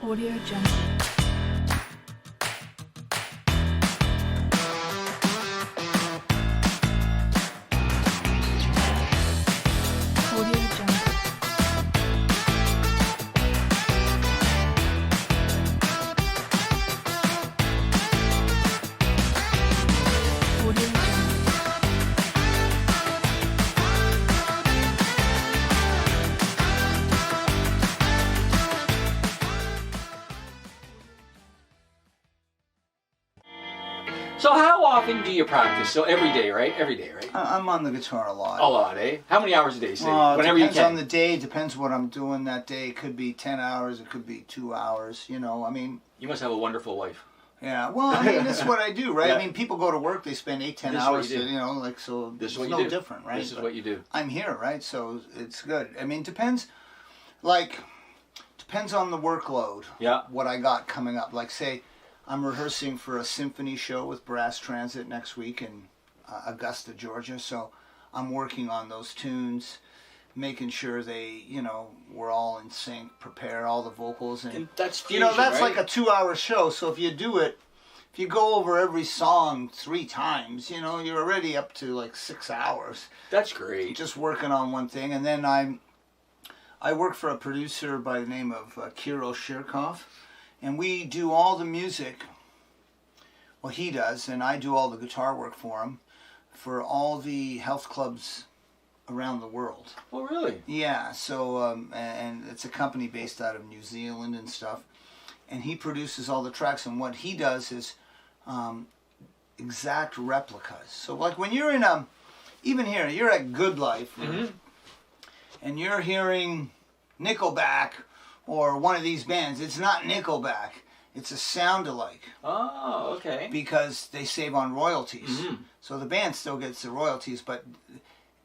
Audio Jungle. Audio Jungle. Audio Jungle. So how often do you practice? So every day, right? Every day, right? I'm on the guitar a lot. A lot, eh? How many hours a day, say? Whenever Depends you can. on the day, depends what I'm doing that day. It could be 10 hours, it could be 2 hours, you know, I mean. You must have a wonderful wife. Yeah, well, I mean, this is what I do, right? Yeah. I mean, people go to work, they spend 8, 10 This is what hours, you do. you know, like, so This is it's what you no do. different, right? This is But what you do. I'm here, right? So it's good. I mean, depends on the workload. Yeah. What I got coming up. Like, say, I'm rehearsing for a symphony show with Brass Transit next week in Augusta, Georgia. So I'm working on those tunes, making sure they, you know, we're all in sync, prepare all the vocals. And that's you fusion, know, that's right? like a 2-hour show. So if you do it, if you go over every song 3 times, you know, you're already up to like 6 hours. That's great. Just working on one thing. And then I work for a producer by the name of Kirill Shirkov, and we do all the music. Well, he does, and I do all the guitar work for him, for all the health clubs around the world. Oh, really? Yeah, so, and it's a company based out of New Zealand and stuff, and he produces all the tracks, and what he does is exact replicas. So, like, when you're in even here, you're at Good Life, and you're hearing Nickelback or one of these bands, it's not Nickelback. It's a sound alike. Oh, okay. Because they save on royalties. So the band still gets the royalties, but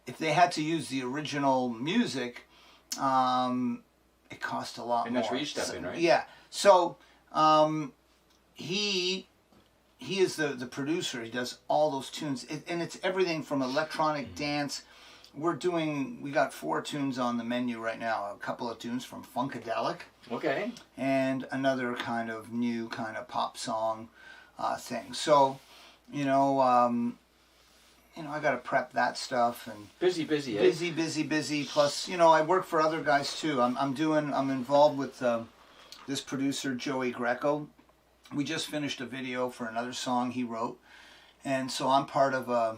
if they had to use the original music, it cost a lot more. And that's where you step in, right? Yeah. So he is the producer. He does all those tunes. And it's everything from electronic dance. We got 4 tunes on the menu right now. A couple of tunes from Funkadelic. Okay. And another kind of new kind of pop song thing. So, you know, I got to prep that stuff and Busy, eh? busy. Plus, you know, I work for other guys too. I'm involved with this producer Joey Greco. We just finished a video for another song he wrote, and so I'm part of a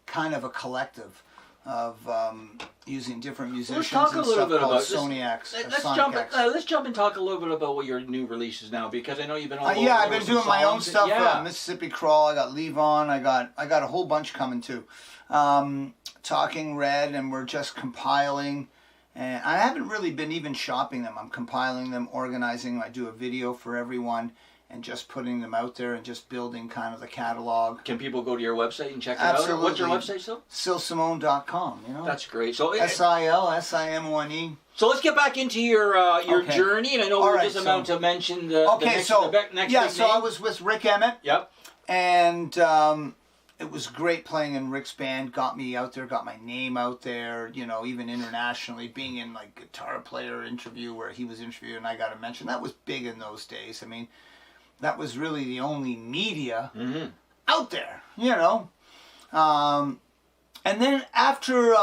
kind of a collective of using different musicians Let's talk and a little stuff bit called about Sony X. Let's jump and talk a little bit about what your new releases now, because I know you've been all over yeah, I've there been with doing my own songs. stuff. Yeah. Mississippi Crawl. I got Levon. I got a whole bunch coming too. Talking Red, and we're just compiling. And I haven't really been even shopping them. I'm compiling them, organizing them. I do a video for everyone, and just putting them out there and just building kind of the catalog. Can people go to your website and check it Absolutely. out? What's your website, Sil? SilSimone.com. You know. That's great. So SILSIMONE. So let's get back into your Okay. journey, and I know All we're right, just so- about to mention the next big so I name. was with Rick Emmett. Yep. And it was great playing in Rick's band. Got me out there, got my name out there, you know, even internationally, being in like Guitar Player interview where he was interviewed and I got a mention. That was big in those days. I mean, that was really the only media out there, you know. And then after,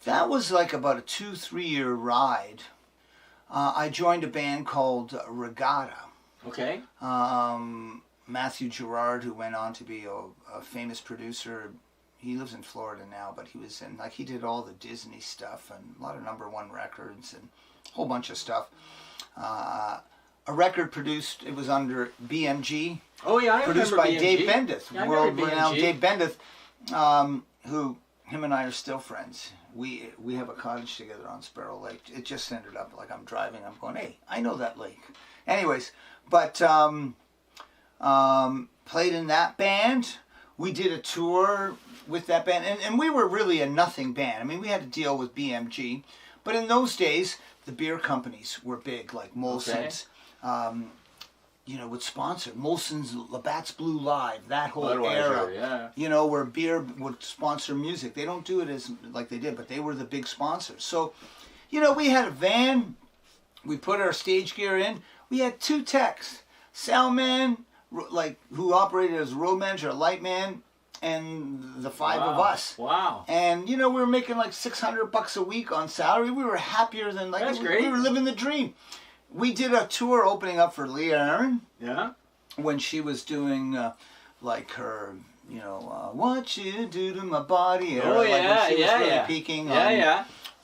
that was like about a 2-3 year ride. I joined a band called Regatta. Okay. Matthew Gerard, who went on to be a famous producer. He lives in Florida now, but he was in, like, he did all the Disney stuff and a lot of #1 records and a whole bunch of stuff. A record produced, it was under BMG. Oh yeah, I produced remember by BMG. Dave Bendith, Yeah, I remember world-renowned BMG. Dave Bendith, who, him and I are still friends. We have a cottage together on Sparrow Lake. It just ended up like I'm driving, I'm going, hey, I know that lake. Anyways, but played in that band. We did a tour with that band, and we were really a nothing band. I mean, we had to deal with BMG, but in those days, the beer companies were big, like Molson's. You know, would sponsor Molson's, Labatt's Blue Live, that whole era. Yeah. You know, where beer would sponsor music. They don't do it as like they did, but they were the big sponsors. So, you know, we had a van. we put our stage gear in. We had 2 techs, sound man, like who operated as road manager, a light man, and the 5 of us. Wow. And we were making like $600 a week on salary. We were happier than That's great. We were living the dream. We did a tour opening up for Leah Aaron. Yeah. When she was doing like her, what you do to my body. Oh, like yeah, when she was yeah, really yeah. peaking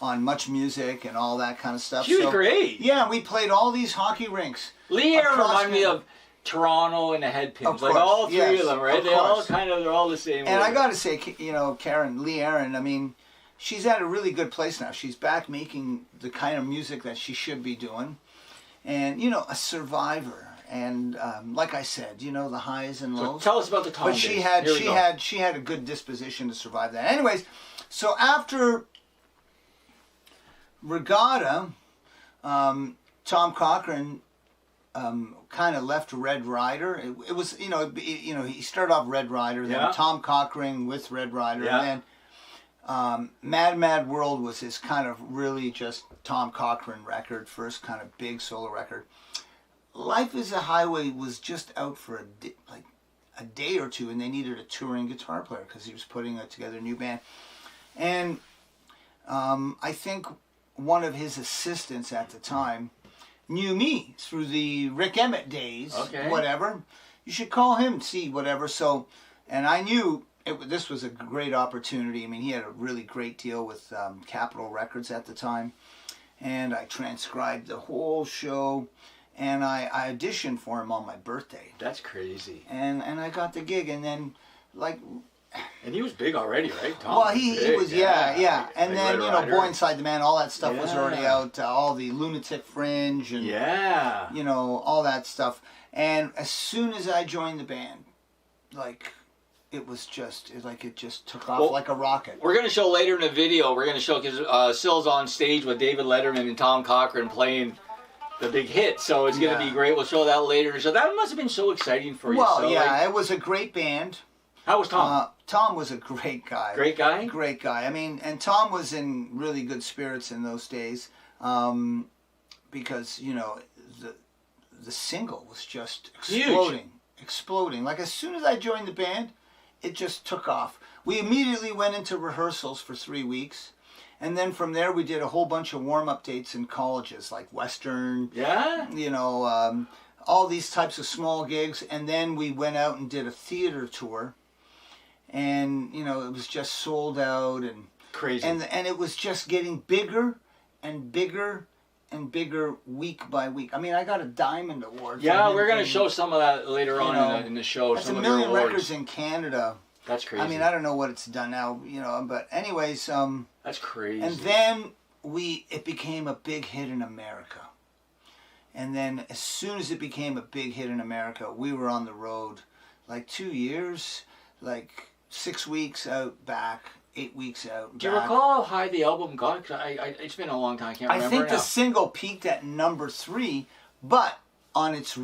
on Much Music and all that kind of stuff. She was great. Yeah, we played all these hockey rinks. Leah reminded me of Toronto and the Headpins. Of Like course, all 3 yes, of them, right? of They're all course. they're all the same. And I order. got to say, Karen, Lee Aaron, I mean, she's at a really good place now. She's back making the kind of music that she should be doing. And, a survivor. And like I said, the highs and lows. So tell us about the Tom But days. she had a good disposition to survive that. Anyways, so after Regatta, Tom Cochrane kind of left Red Rider. It was he started off Red Rider, then Tom Cochrane with Red Rider, and then Mad World was his kind of really just Tom Cochrane record, first kind of big solo record. Life is a Highway was just out for a day or two, and they needed a touring guitar player because he was putting together a new band. And I think one of his assistants at the time knew me through the Rick Emmett days, whatever. You should call him, see, whatever. So, and I knew this was a great opportunity. I mean, he had a really great deal with Capitol Records at the time. And I transcribed the whole show. And I auditioned for him on my birthday. That's crazy. And I got the gig. And then, And he was big already, right? Tom well, he was, yeah. And then, Red Boy Rider. Inside the Man, all that stuff was already out. All the Lunatic Fringe and, all that stuff. And as soon as I joined the band, it was just, it just took off like a rocket. We're going to show later in the video, because Sil's on stage with David Letterman and Tom Cochrane playing the big hit, so it's going to be great. We'll show that later. So that must have been so exciting for you. Well, it was a great band. How was Tom? Tom was a great guy. Great guy? Great guy. I mean, and Tom was in really good spirits in those days because, the single was just exploding. Huge. Exploding. Like, as soon as I joined the band, it just took off. We immediately went into rehearsals for 3 weeks. And then from there, we did a whole bunch of warm-up dates in colleges, like Western, all these types of small gigs. And then we went out and did a theater tour. And, it was just sold out. And crazy. And it was just getting bigger and bigger and bigger week by week. I mean, I got a Diamond Award. Yeah, we're going to show some of that later on in the show. That's some a of your million awards. records in Canada. That's crazy. I mean, I don't know what it's done now, but anyways. That's crazy. And then it became a big hit in America. And then as soon as it became a big hit in America, we were on the road 2 years, 6 weeks out back, 8 weeks out. Do you recall how high the album got? 'Cause it's been a long time. I can't remember. I think now. the single peaked at number 3, but on it's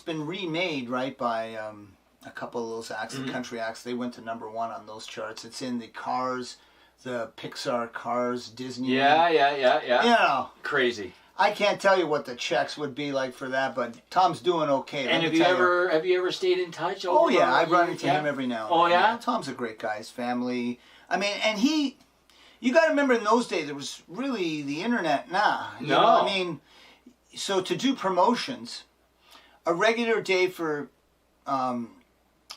been remade by a couple of those acts, the country acts. They went to number 1 on those charts. It's in the Cars, the Pixar Cars, Disney. Yeah. Crazy. I can't tell you what the checks would be like for that, but Tom's doing okay. And have you ever stayed in touch? Oh yeah, I run into him every now and then. Oh yeah? Tom's a great guy. His family. I mean, and you got to remember in those days there was really the internet. You know? I mean, so to do promotions, a regular day for.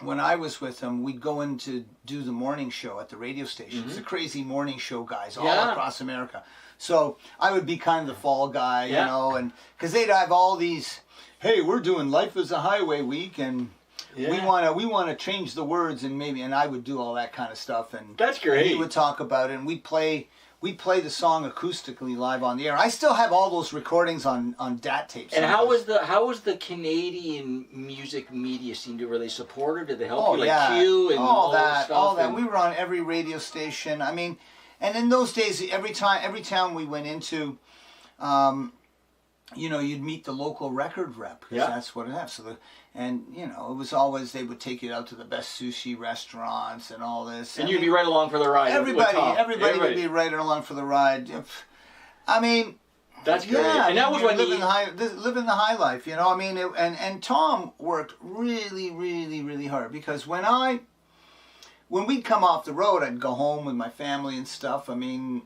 When I was with them, we'd go in to do the morning show at the radio station. It's the crazy morning show guys all across America. So I would be kind of the fall guy, and because they'd have all these, hey, we're doing Life is a Highway week, and we want to change the words, and I would do all that kind of stuff, and that's great. And he would talk about it, and we'd play the song acoustically live on the air. I still have all those recordings on DAT tapes. And how was the Canadian music media scene? Were they supportive? Did they help you, Q and all that stuff? All that. We were on every radio station. I mean, and in those days, every town we went into, you'd meet the local record rep, because that's what it is. So it was always, they would take you out to the best sushi restaurants and all this. And you'd be right along for the ride. Everybody would be right along for the ride. I mean, That's great. Yeah, And that was when living the high life, you know. I mean, and Tom worked really, really, really hard, because when we'd come off the road, I'd go home with my family and stuff. I mean,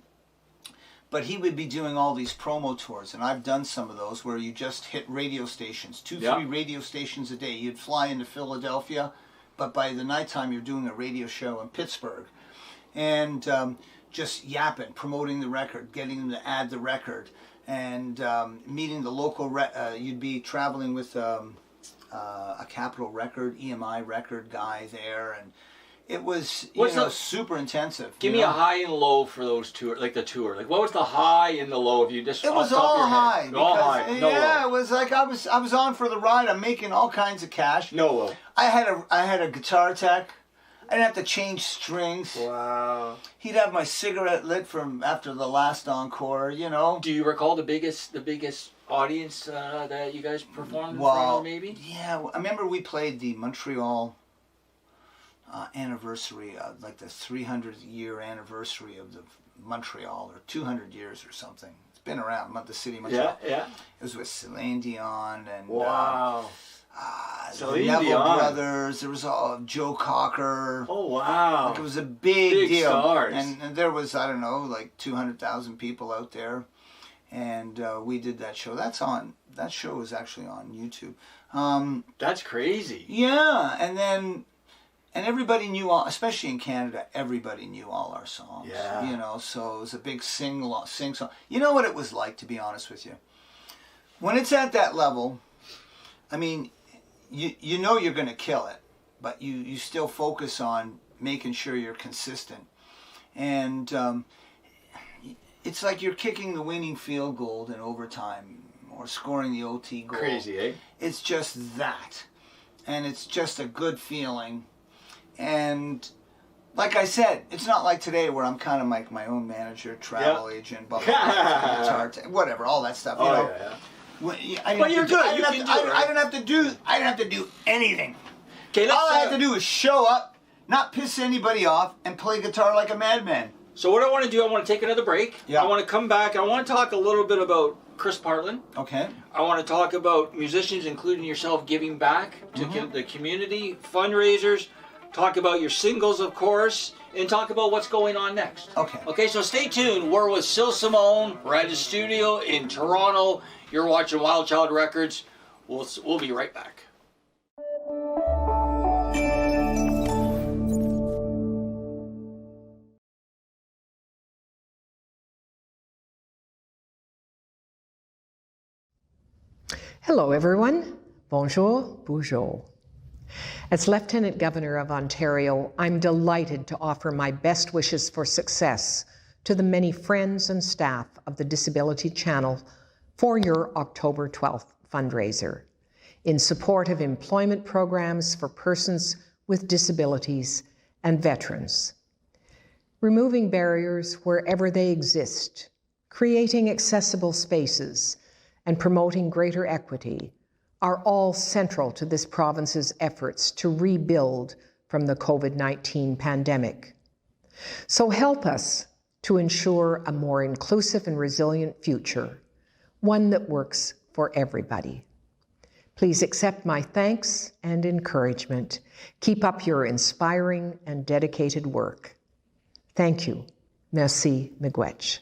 but he would be doing all these promo tours, and I've done some of those where you just hit radio stations, 2-3 radio stations a day. You'd fly into Philadelphia, but by the nighttime you're doing a radio show in Pittsburgh, and just yapping, promoting the record, getting them to add the record, and meeting the local. You'd be traveling with a Capitol Record, EMI record guy there, and it was super intensive. Give me a high and low for those tour, like the tour. Like, what was the high and the low? If you just it was all high. All high. No yeah, low. it was like I was on for the ride. I'm making all kinds of cash. No low. I had a guitar tech. I didn't have to change strings. Wow. He'd have my cigarette lit from after the last encore, you know. Do you recall the biggest audience that you guys performed in front of, maybe? Yeah, I remember we played the Montreal anniversary, like the 300-year anniversary of the Montreal, or 200 years or something. It's been around, the city of Montreal. Yeah. It was with Celine Dion and wow. The Neville Brothers. There was Joe Cocker. Oh wow! Like, it was a big deal. Stars. And there was, I don't know, like 200,000 people out there, and we did that show. That show is actually on YouTube. That's crazy. Yeah, and everybody knew all, especially in Canada. Everybody knew all our songs. Yeah. You know, so it was a big sing song. You know what it was like, to be honest with you, when it's at that level. I mean, you know you're going to kill it, but you still focus on making sure you're consistent. And it's like you're kicking the winning field goal in overtime or scoring the OT goal. Crazy, eh? It's just that. And it's just a good feeling. And like I said, it's not like today where I'm kind of like my own manager, travel agent, blah, blah, blah, guitar, whatever, all that stuff. You know? Yeah. Well, but you're good. I didn't have to do anything. Okay, all I had to do was show up, not piss anybody off, and play guitar like a madman. So what I want to do, I want to take another break. Yeah. I want to come back. I want to talk a little bit about Chris Partland. Okay. I want to talk about musicians, including yourself, giving back to the community, fundraisers. Talk about your singles, of course, and talk about what's going on next. Okay. Okay, so stay tuned. We're with Sil Simone. We're at his studio in Toronto. You're watching Wild Child Records. We'll be right back. Hello, everyone. Bonjour, bonjour. As Lieutenant Governor of Ontario, I'm delighted to offer my best wishes for success to the many friends and staff of the Disability Channel for your October 12th fundraiser in support of employment programs for persons with disabilities and veterans. Removing barriers wherever they exist, creating accessible spaces, and promoting greater equity are all central to this province's efforts to rebuild from the COVID-19 pandemic. So help us to ensure a more inclusive and resilient future, one that works for everybody. Please accept my thanks and encouragement. Keep up your inspiring and dedicated work. Thank you. Merci, miigwech.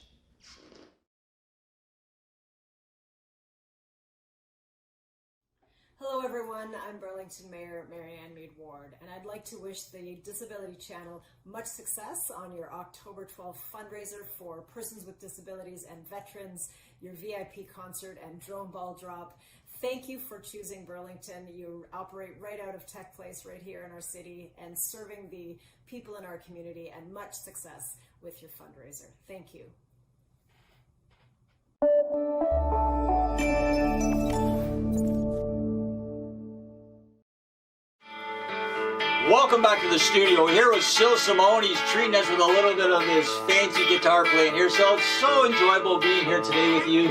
Hello everyone, I'm Burlington Mayor Marianne Mead Ward, and I'd like to wish the Disability Channel much success on your October 12th fundraiser for persons with disabilities and veterans, your VIP concert and drone ball drop. Thank you for choosing Burlington. You operate right out of Tech Place right here in our city and serving the people in our community, and much success with your fundraiser. Thank you. Welcome back to the studio. We're here with Sil Simone. He's treating us with a little bit of his fancy guitar playing here. So it's so enjoyable being here today with you.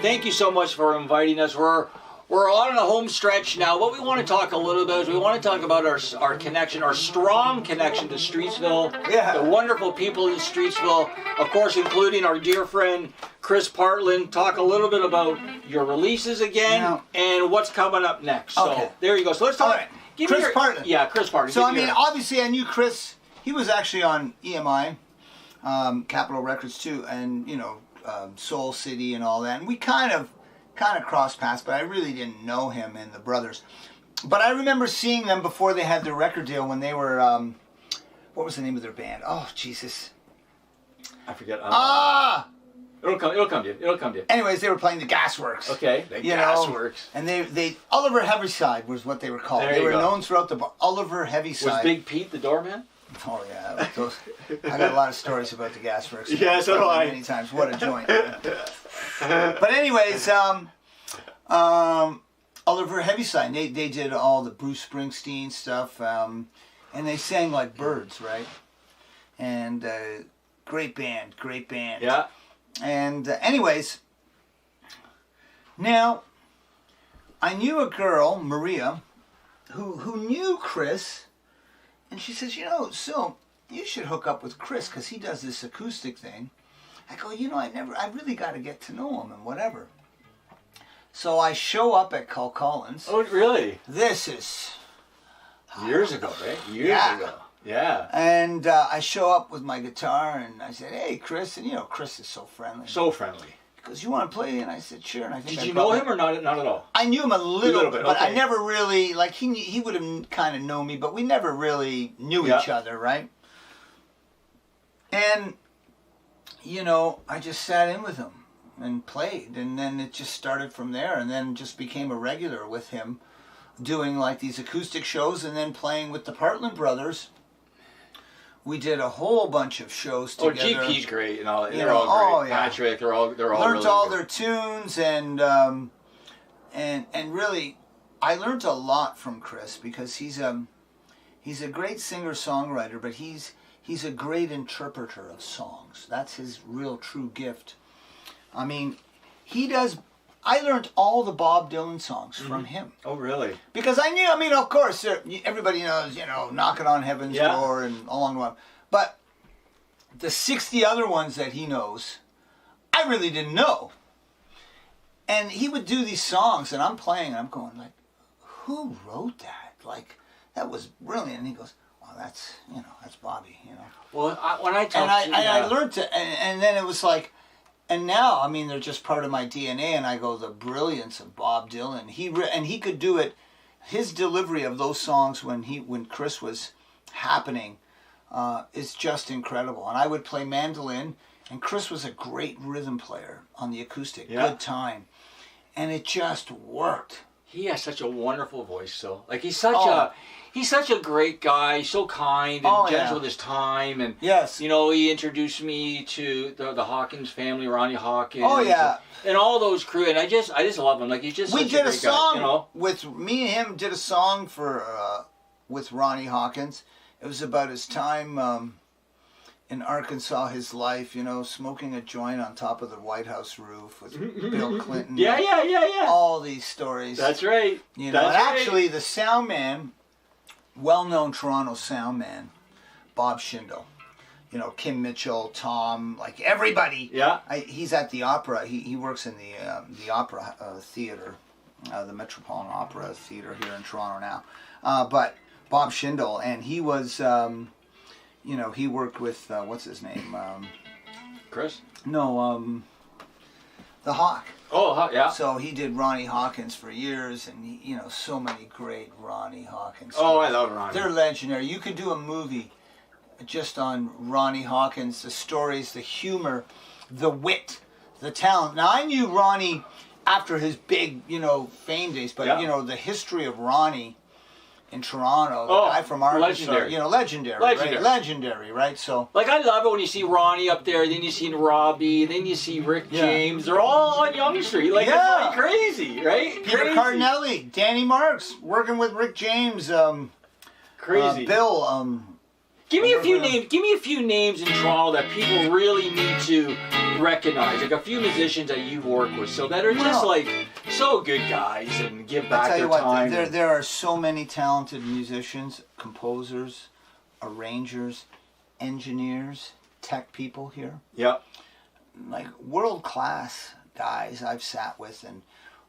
Thank you so much for inviting us. We're we're on the home stretch now. What we want to talk a little bit is we want to talk about our connection, our strong connection to Streetsville. Yeah. The wonderful people in Streetsville, of course, including our dear friend Chris Partland. Talk a little bit about your releases again and what's coming up next. So there you go. So let's talk. All right. Chris Partland. Yeah, Chris Partland. So I mean, obviously, I knew Chris. He was actually on EMI, Capitol Records too, and Soul City and all that. And we kind of crossed paths, but I really didn't know him and the brothers. But I remember seeing them before they had their record deal when they were, what was the name of their band? Oh, Jesus. I forget. It'll come to you. Anyways, they were playing the Gasworks. Okay, the Gasworks. And they Oliver Heaviside was what they were called. They were known throughout the Oliver Heaviside. Was Big Pete the doorman? Oh yeah, I got a lot of stories about the Gasworks. Yeah, so do I. Many times. What a joint. But anyways, Oliver Heaviside, they did all the Bruce Springsteen stuff, and they sang like birds, right? And great band. Yeah. And anyways, now I knew a girl, Maria, who knew Chris, and she says, Sil, you should hook up with Chris because he does this acoustic thing. I go, I really got to get to know him and whatever. So I show up at Col Collins. Oh, really? This is years ago, right? Years ago. Yeah. And I show up with my guitar and I said, hey, Chris. And Chris is so friendly. So friendly. He goes, you want to play? And I said, sure. And I think Did you know him or not at all? I knew him a little bit, but okay. I never really, he would have kind of known me, but we never really knew each other, right? And, I just sat in with him and played, and then it just started from there, and then just became a regular with him, doing like these acoustic shows, and then playing with the Partland brothers. We did a whole bunch of shows together. Oh, GP's great, they're all great. Yeah. Patrick, they're all learned really all good. their tunes, and really, I learned a lot from Chris because he's a great singer-songwriter, but he's a great interpreter of songs. That's his real true gift. I mean, I learned all the Bob Dylan songs from him. Oh, really? Because I knew, of course, everybody knows, Knocking on Heaven's Door and Along the Line. But the 60 other ones that he knows, I really didn't know. And he would do these songs, and I'm playing, and I'm going like, who wrote that? Like, that was brilliant. And he goes, well, that's Bobby, Well, when I talked I learned to, and then it was like, and now, they're just part of my DNA, and I go, the brilliance of Bob Dylan. He could do it. His delivery of those songs when Chris was happening is just incredible. And I would play mandolin, and Chris was a great rhythm player on the acoustic. Yeah. Good time. And it just worked. He has such a wonderful voice, so he's such a great guy, so kind and gentle with his time, and he introduced me to the Hawkins family, Ronnie Hawkins. Oh yeah, and all those crew, and I just love him. He's just such a great guy, with me and him did a song for with Ronnie Hawkins. It was about his time in Arkansas, his life, smoking a joint on top of the White House roof with Bill Clinton. Yeah. All these stories. That's right. Actually, the sound man, well-known Toronto sound man, Bob Schindel. Kim Mitchell, Tom, everybody. Yeah. He's at the opera. He works in the opera theater, the Metropolitan Opera Theater here in Toronto now. But Bob Schindel, and he was, he worked with, what's his name? Chris? No, the Hawk. Oh, yeah. So he did Ronnie Hawkins for years, and so many great Ronnie Hawkins. Oh, I love Ronnie. They're legendary. You could do a movie just on Ronnie Hawkins, the stories, the humor, the wit, the talent. Now, I knew Ronnie after his big, fame days, but, the history of Ronnie in Toronto, the guy from Arkansas, legendary, right? So, I love it when you see Ronnie up there, then you see Robbie, then you see Rick James. They're all on Yonge Street. It's crazy, right? Peter Cardinelli, Danny Marks, working with Rick James, crazy. Bill, Give me a few names. Give me a few names in Toronto that people really need to recognize. Like a few musicians that you've worked with, so that are just like so good guys and give back their time. There are so many talented musicians, composers, arrangers, engineers, tech people here. Yep. Like world class guys I've sat with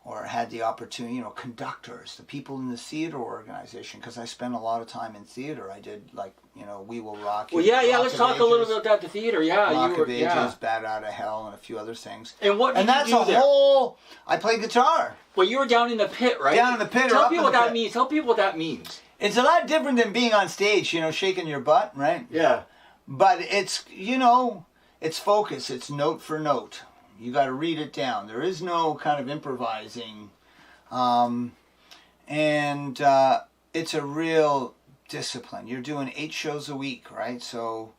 or had the opportunity, you know, conductors, the people in the theater organization, because I spent a lot of time in theater. I did, like, you know, We Will Rock You. Well, yeah, let's talk a little bit about the theater. Yeah, Rock of Ages, Bat Out of Hell, and a few other things. And what did and that's you do a there? whole. I played guitar. Well, you were down in the pit, right? Down in the pit. Tell people what that means. Tell people what that means. It's a lot different than being on stage, you know, shaking your butt, right? Yeah. But it's, you know, it's focus. It's note for note. You got to read it down. There is no kind of improvising. It's a real discipline. You're doing 8 shows a week, right? So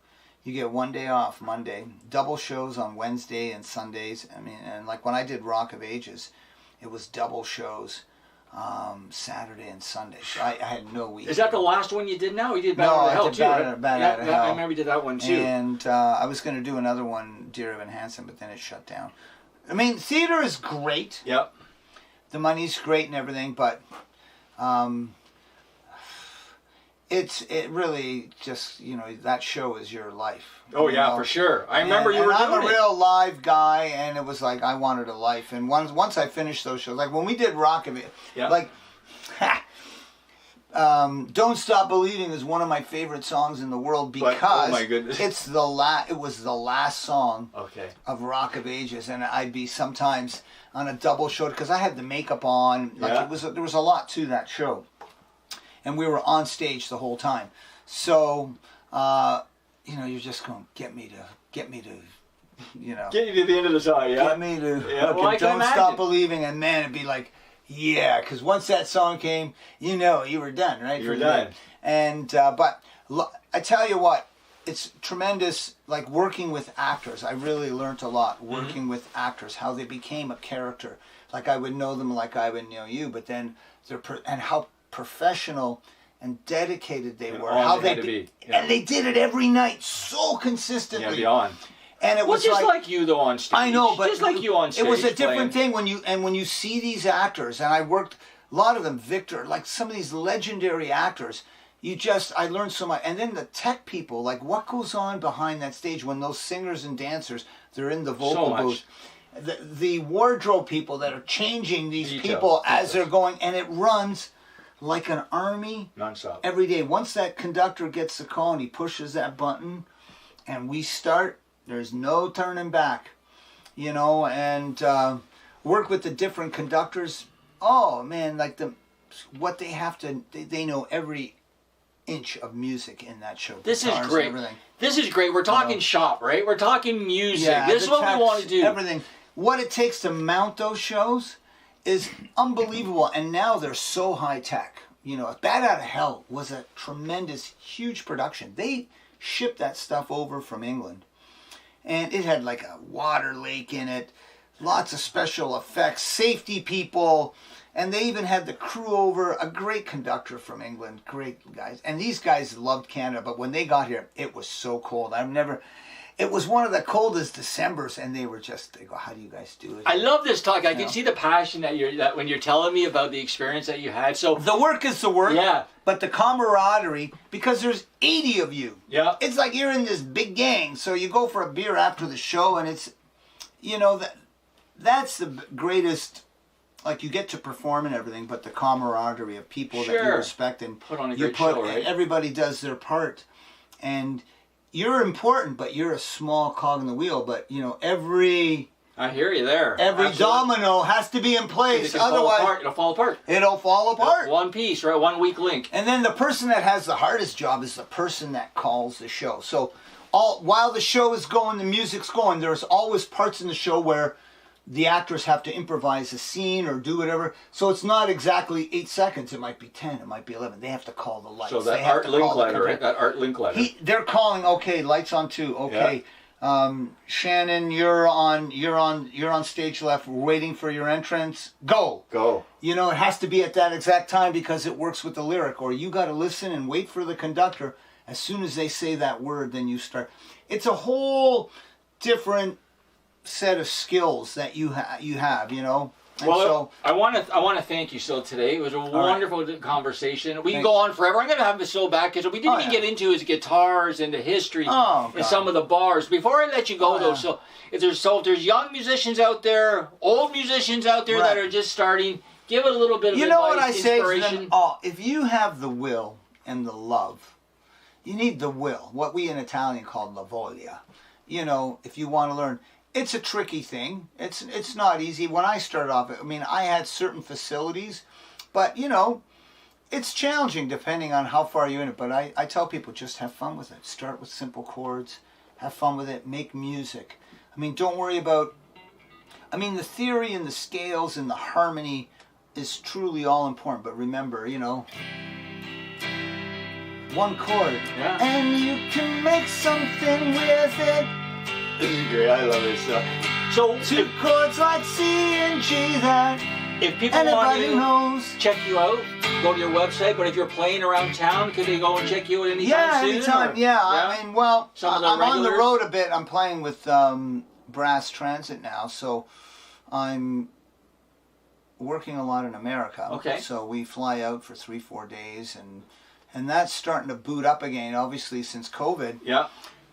you get 1 day off, Monday, double shows on Wednesday and Sundays. I mean, and like when I did Rock of Ages, it was double shows Saturday and Sunday. So I had no week. Is that the last one you did now? You did Bat Out of Hell too, right? Bat Out of Hell. I remember you did that one too. And I was going to do another one, Dear Evan Hansen, but then it shut down. I mean, theater is great. Yep. The money's great and everything, but it really just, you know, that show is your life. Oh yeah, for sure. I remember you were doing it. I'm a real live guy, and it was like I wanted a life. And once I finished those shows, like when we did Rock of It, like Don't Stop Believing is one of my favorite songs in the world because oh my goodness. it was the last song of Rock of Ages, and I'd be sometimes on a double show because I had the makeup on. Like there was a lot to that show, and we were on stage the whole time. So you know, you're just going get me to, you know, get you to the end of the song. Yeah, get me to Don't Stop Believing, and man, it'd be like. Yeah, because once that song came, you know, you were done, right? You were done. And, but I tell you what, it's tremendous, like working with actors. I really learned a lot working with actors, how they became a character. Like I would know them like I would know you, but then, and how professional and dedicated they were. How they did, and they did it every night so consistently. Yeah, beyond. And it was just like you though on stage. I know, but just like you on stage. It was a different thing when you see these actors, and I worked a lot of them. Victor, like some of these legendary actors, I learned so much. And then the tech people, like what goes on behind that stage when those singers and dancers, they're in the vocal booth. The wardrobe people that are changing these people as they're going, and it runs like an army nonstop every day. Once that conductor gets the call and he pushes that button, and we start. There's no turning back, you know, and work with the different conductors. Oh man, like what they have to, they know every inch of music in that show. This is great. This is great. We're talking shop, right? We're talking music. Yeah, this is what we want to do. Everything. What it takes to mount those shows is unbelievable, and now they're so high tech. You know, Bat Out of Hell was a tremendous, huge production. They shipped that stuff over from England. And it had like a water lake in it, lots of special effects, safety people, and they even had the crew over, a great conductor from England, great guys. And these guys loved Canada, but when they got here, it was so cold. It was one of the coldest Decembers, and they go, how do you guys do it? I love this talk. I can see the passion that when you're telling me about the experience that you had. So the work is the work. Yeah. But the camaraderie, because there's 80 of you. Yeah. It's like you're in this big gang. So you go for a beer after the show, and it's, you know, that's the greatest. Like you get to perform and everything, but the camaraderie of people that you respect and put on a great show, right? Everybody does their part, and you're important, but you're a small cog in the wheel. But you know, I hear you there. Every domino has to be in place, otherwise it'll fall apart. It'll fall apart. One piece, right? One weak link. And then the person that has the hardest job is the person that calls the show. So while the show is going, the music's going, there's always parts in the show where the actors have to improvise a scene or do whatever. So it's not exactly 8 seconds. It might be 10. It might be 11. They have to call the lights. So that Art Linklater, right? That Art Linklater. They're calling. Okay, lights on 2. Okay, Shannon, you're on stage left. We're waiting for your entrance. Go. You know, it has to be at that exact time because it works with the lyric. Or you got to listen and wait for the conductor. As soon as they say that word, then you start. It's a whole different set of skills that you have, you know. And well, so, I want to thank you, Sil, today. It was a wonderful conversation. We can go on forever. I'm going to have Sil back because we didn't even get into his guitars and the history and some of the bars. Before I let you go, though, so if there's young musicians out there, old musicians out there that are just starting, give it a little bit of you know what I say inspiration. to them? If you have the will and the love, you need the will. What we in Italian call la voglia. You know, if you want to learn. It's a tricky thing. It's not easy. When I started off, I mean, I had certain facilities, but, you know, it's challenging depending on how far you're in it. But I tell people, just have fun with it. Start with simple chords. Have fun with it. Make music. I mean, don't worry about... I mean, the theory and the scales and the harmony is truly all important. But remember, you know, one chord. Yeah. And you can make something with it. This is great. I love this stuff. So, two chords like C and G that if people want to check you out, go to your website. But if you're playing around town, could they go and check you out anytime soon? Anytime. Yeah, I mean, well, I'm on the road a bit. I'm playing with Brass Transit now, so I'm working a lot in America. Okay. So we fly out for 3-4 days, and that's starting to boot up again. Obviously, since COVID. Yeah.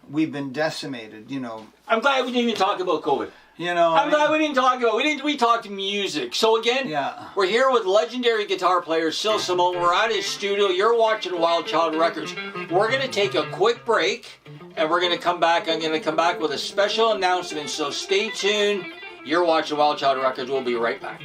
We've been decimated, you know. I'm glad we didn't even talk about COVID. You know, I'm glad we didn't talk about it. We talked music. So again, we're here with legendary guitar player Sil Simone. We're at his studio. You're watching Wild Child Records. We're going to take a quick break, and we're going to come back. I'm going to come back with a special announcement. So stay tuned. You're watching Wild Child Records. We'll be right back.